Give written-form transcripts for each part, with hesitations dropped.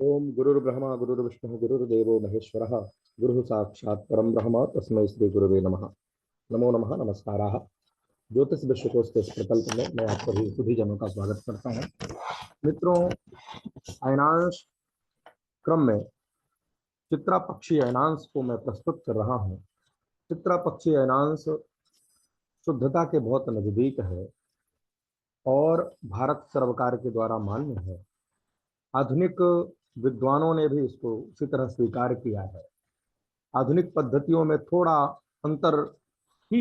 ओम गुरुर्ब्रह्मा गुरुर्विष्णु गुरुर्देवो महेश्वरः गुरुः साक्षात् परम ब्रह्म तस्मै श्री गुरुवे नमः। नमो नमः नमस्काराः। ज्योतिष विश्वकोश के इस प्रकल्प में मैं आप सभी जनों का स्वागत करता हूँ। मित्रों, अयनांश क्रम में चित्रा पक्षी अयनांश को मैं प्रस्तुत कर रहा हूँ। चित्रा पक्षी अयनांश शुद्धता के बहुत नजदीक है और भारत सरकार के द्वारा मान्य है। आधुनिक विद्वानों ने भी इसको उसी तरह स्वीकार किया है। आधुनिक पद्धतियों में थोड़ा अंतर ही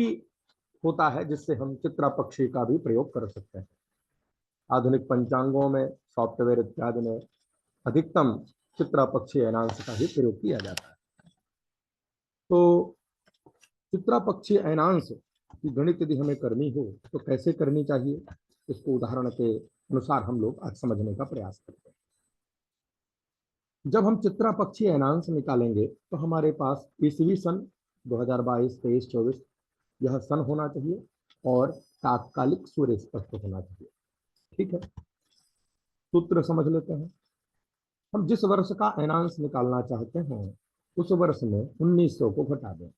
होता है जिससे हम चित्रा पक्षी का भी प्रयोग कर सकते हैं। आधुनिक पंचांगों में, सॉफ्टवेयर इत्यादि में अधिकतम चित्रा पक्षी अयनांश का ही प्रयोग किया जाता है। तो चित्रा पक्षी अयनांश की गणित यदि हमें करनी हो तो कैसे करनी चाहिए, इसको उदाहरण के अनुसार हम लोग आज समझने का प्रयास करते हैं। जब हम चित्रा पक्षी अयनांश निकालेंगे तो हमारे पास ईस्वी सन 2022, 23, 24 यह सन होना चाहिए और तात्कालिक सूर्य स्पष्ट होना चाहिए। ठीक है, सूत्र समझ लेते हैं। हम जिस वर्ष का अयनांश निकालना चाहते हैं उस वर्ष में 1900 को घटा दें।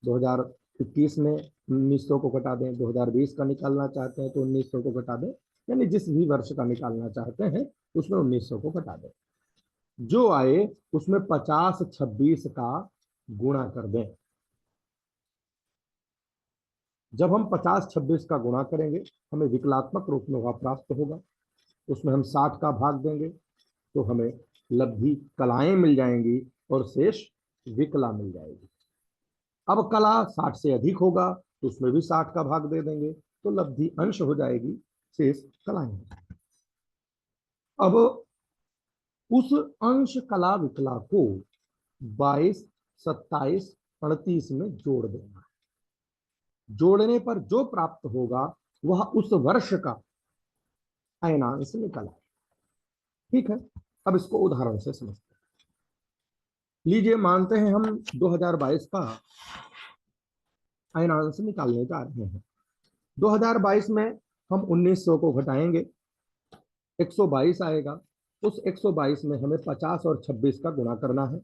2021 में 1900 को घटा दें, 2020 का निकालना चाहते हैं तो 1900 को घटा दें, यानी जिस भी वर्ष का निकालना चाहते हैं उसमें 1900 को घटा दें। जो आए उसमें 50-26 का गुणा कर दें। जब हम 50-26 का गुणा करेंगे हमें विकलात्मक रूप में वह प्राप्त होगा। उसमें हम 60 का भाग देंगे तो हमें लब्धि कलाएं मिल जाएंगी और शेष विकला मिल जाएगी। अब कला 60 से अधिक होगा तो उसमें भी 60 का भाग दे देंगे तो लब्धि अंश हो जाएगी, शेष कलाएं। अब उस अंश कला विकला को 22, 27, 38 में जोड़ देना है। जोड़ने पर जो प्राप्त होगा वह उस वर्ष का अयनांश निकला। ठीक है, अब इसको उदाहरण से समझते हैं। लीजिए, मानते हैं हम 2022 का अयनांश निकालने जा रहे हैं। 2022 में हम 1900 को घटाएंगे, 122 आएगा। उस 122 में हमें 50 और 26 का गुणा करना है।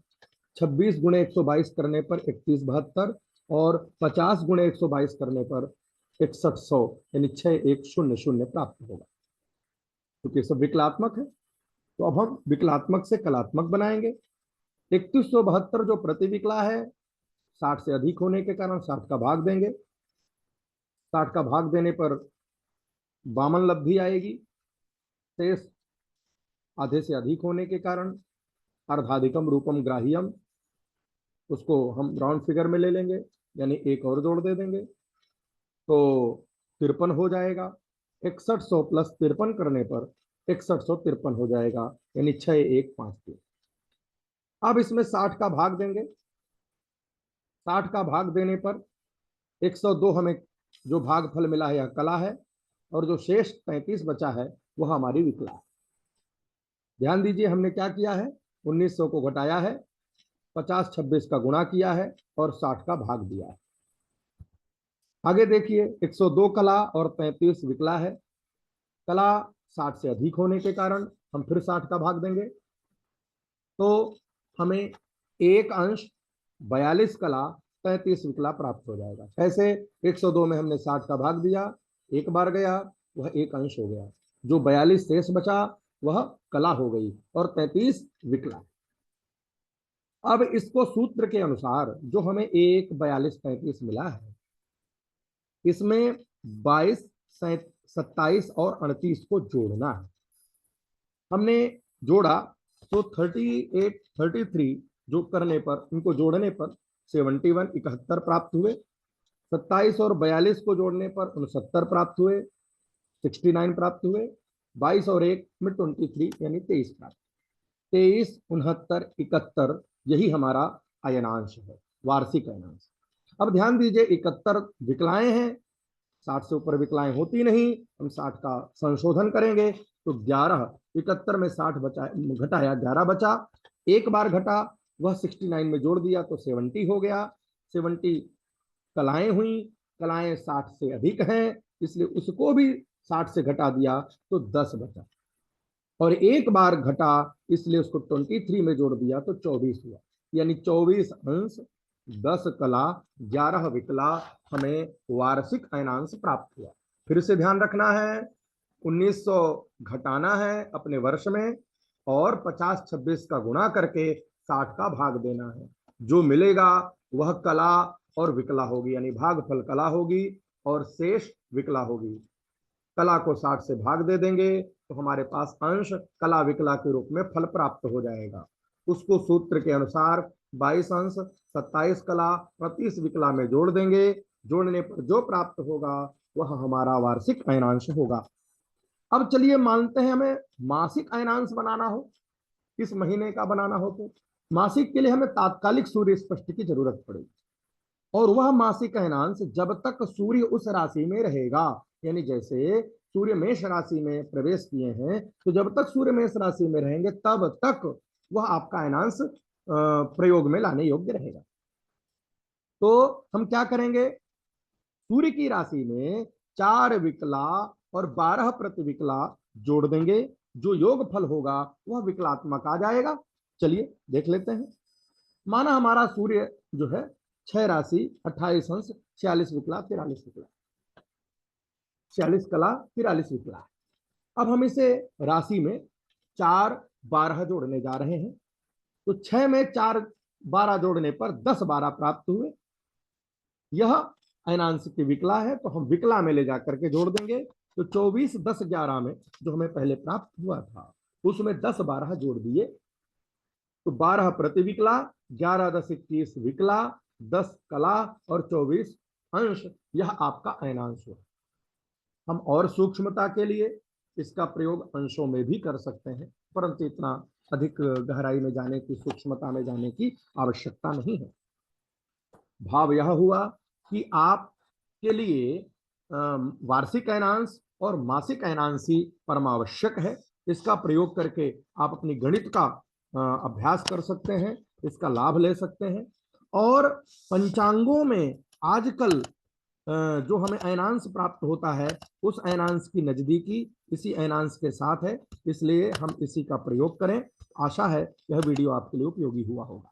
26 गुणे 122 करने पर 3172 और 50 गुणे 122 करने पर 6100 यानी 6100 प्राप्त होगा। क्योंकि सब विकलात्मक है तो अब हम विकलात्मक से कलात्मक बनाएंगे। 3172 जो प्रति विकला है, 60 से अधिक होने के कारण 60 का भाग देंगे। 60 का भाग देने पर 52 लब्धि आएगी। शेष आधे से अधिक होने के कारण अर्धाधिकम रूपम ग्राह्यम, उसको हम राउंड फिगर में ले लेंगे, यानी एक और जोड़ दे देंगे तो 53 हो जाएगा। 6100 प्लस 53 करने पर 6153 हो जाएगा, यानी 6153। अब इसमें 60 का भाग देंगे। 60 का भाग देने पर 102 हमें जो भागफल मिला है यह कला है और जो शेष 33 बचा है वह हमारी विकला है। ध्यान दीजिए, हमने क्या किया है, 1900 को घटाया है, 50-26 का गुणा किया है और 60 का भाग दिया है। आगे देखिए, 102 कला और 33 विकला है। कला 60 से अधिक होने के कारण हम फिर 60 का भाग देंगे तो हमें एक अंश 42 कला 33 विकला प्राप्त हो जाएगा। ऐसे 102 में हमने 60 का भाग दिया, एक बार गया, वह एक अंश हो गया। जो 42 शेष बचा वह कला हो गई और 33 विकला। अब इसको सूत्र के अनुसार जो हमें 1, 42, 35 मिला है, इसमें 22, 27 और 38 को जोड़ना है। हमने जोड़ा तो 38, 33 जो करने पर, उनको जोड़ने पर 71, 71 प्राप्त हुए। 27 और 42 को जोड़ने पर 69 प्राप्त हुए, 69 प्राप्त हुए। 22 और 1 में 23 यानी 23 प्राप्त। 23, 69, 71 यही हमारा अयनांश है, वार्षिक अयनांश। अब ध्यान दीजिए, 71 विकलाएं हैं, 60 से ऊपर विकलाएं होती नहीं। हम 60 का संशोधन करेंगे तो 11, 71 में 60 बचा, घटाया 11 बचा। एक बार घटा, वह 69 में जोड़ दिया तो 70 हो गया। 70 कलाएं हुई, कलाएं 60 से अधिक हैं इसलिए उसको भी 60 से घटा दिया तो 10 बचा। और एक बार घटा इसलिए उसको 23 में जोड़ दिया तो 24 हुआ। यानी 24 अंश 10 कला 11 विकला हमें वार्षिक अयनांश प्राप्त हुआ। फिर से ध्यान रखना है, 1900 घटाना है अपने वर्ष में और 50-26 का गुणा करके 60 का भाग देना है। जो मिलेगा वह कला और विकला होगी, यानी भागफल कला होगी और शेष विकला होगी। कला को 60 से भाग दे देंगे तो हमारे पास अंश कला विकला के रूप में फल प्राप्त हो जाएगा। उसको सूत्र के अनुसार 22 अंश 27 कला 35 विकला में जोड़ देंगे। जोड़ने पर जो प्राप्त होगा वह हमारा वार्षिक अयनांश होगा। अब चलिए मानते हैं हमें मासिक अयनांश बनाना हो, इस महीने का बनाना हो तो मासिक के लिए हमें तात्कालिक सूर्य स्पष्ट की जरूरत पड़ेगी। और वह मासिक अयनांश जब तक सूर्य उस राशि में रहेगा, यानी जैसे सूर्य मेष राशि में प्रवेश किए हैं तो जब तक सूर्य मेष राशि में रहेंगे तब तक वह आपका अयनांश प्रयोग में लाने योग्य रहेगा। तो हम क्या करेंगे, सूर्य की राशि में 4 विकला और 12 प्रतिविकला जोड़ देंगे। जो योग फल होगा वह विकलात्मक आ जाएगा। चलिए देख लेते हैं। माना हमारा सूर्य जो है 6 राशि 28 अंश 46 विकला 43 विकला 46 कला 43 विकला। अब हम इसे राशि में 4 12 जोड़ने जा रहे हैं। तो 6 में 4 12 जोड़ने पर 10 12 प्राप्त हुए। यह अयनांश की विकला है तो हम विकला में ले जाकर के जोड़ देंगे। तो 24 10 11 में जो हमें पहले प्राप्त हुआ था उसमें 10 12 जोड़ दिए तो 12 प्रतिविकला 11 10 21 विकला 10 कला और 24 अंश, यह आपका अयनांश है। हम और सूक्ष्मता के लिए इसका प्रयोग अंशों में भी कर सकते हैं, परंतु इतना अधिक गहराई में जाने की, सूक्ष्मता में जाने की आवश्यकता नहीं है। भाव यह हुआ कि आपके लिए वार्षिक अयनांश और मासिक अयनांश ही परमावश्यक है। इसका प्रयोग करके आप अपनी गणित का अभ्यास कर सकते हैं, इसका लाभ ले सकते हैं। और पंचांगों में आजकल जो हमें अयनांश प्राप्त होता है उस अयनांश की नजदीकी इसी अयनांश के साथ है, इसलिए हम इसी का प्रयोग करें। आशा है यह वीडियो आपके लिए उपयोगी हुआ होगा।